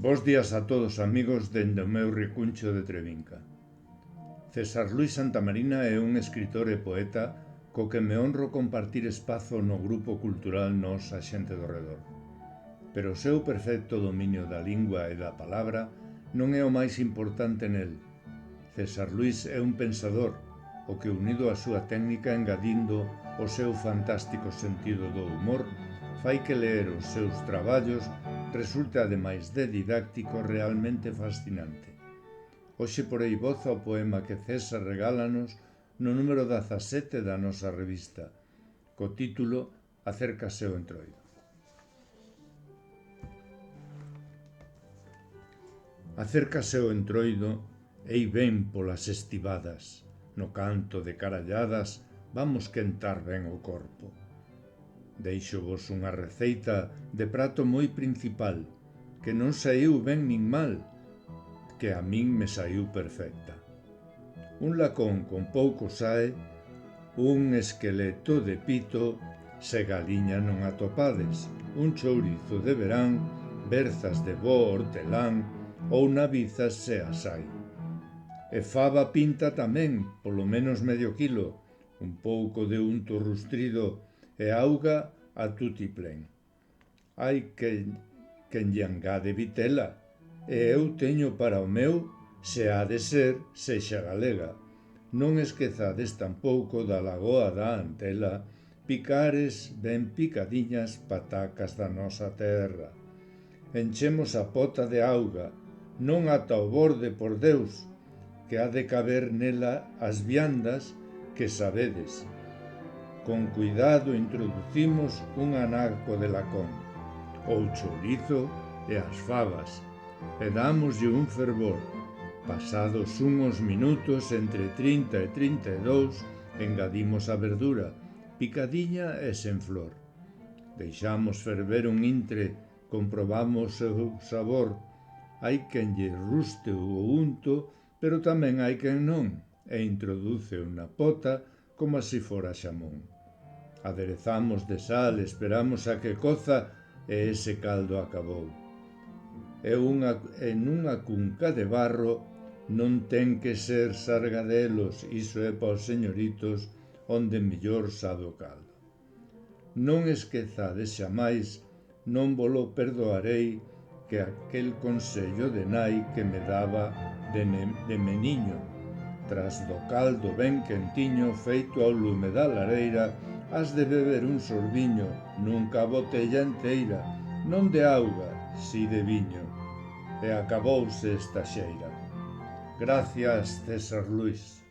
Bos días a todos amigos dende o meu recuncho de Trevinca. César Luis Santamarina é un escritor e poeta co que me honro compartir espazo no grupo cultural Nós a xente do redor. Pero o seu perfecto dominio da lingua e da palabra non é o máis importante nel. César Luis é un pensador, o que unido á súa técnica engadindo o seu fantástico sentido do humor, fai que ler os seus traballos resulte, ademais de didáctico, realmente fascinante. Hoxe porei voz ao poema que César regálanos no número 17 da nosa revista, co título Acércase o Entroido. Acércase o entroido, ei ben polas estivadas, no canto de caralladas vamos quentar ben o corpo. Deixo-vos unha receita de prato moi principal, que non saiu ben nin mal, que a min me saiu perfecta. Un lacón con pouco sae, un esqueleto de pito, se galiña non atopades, un chourizo de verán, berzas de bo hortelán, ou navizas se as hai. E faba pinta tamén, polo menos medio quilo, un pouco de unto rustrido e auga a tutiplén. Hai quen lle engade vitela, e eu teño para o meu, se ha de ser, sexa galega. Non esquezades tampouco da lagoa da Antela, picares ben picadiñas patacas da nosa terra. Enchemos a pota de auga, non ata o borde, por Deus, que ha de caber nela as viandas que sabedes. Con cuidado introducimos un anaco de lacón, ou chourizo e as fabas, e dámoslle un fervor. Pasados unhos minutos, entre 30 e 32, engadimos a verdura, picadiña e sen flor. Deixamos ferver un intre, comprobamos o sabor. Hai quen lle ruste o unto, pero tamén hai quen non, e introduce unha pota como se fora xamón. Aderezamos de sal, esperamos a que coza e ese caldo acabou. E nunha cunca de barro non ten que ser sargadelos, iso é pa os señoritos onde mellor sabe o caldo. Non esquezades xamais, non volo perdoarei, que aquel consello de nai que me daba de meniño. Tras do caldo ben quentiño, feito ao lume da lareira, has de beber un sorbiño, nunca a botella enteira, non de auga, si de viño. E acabouse esta xeira. Gracias, César Luis.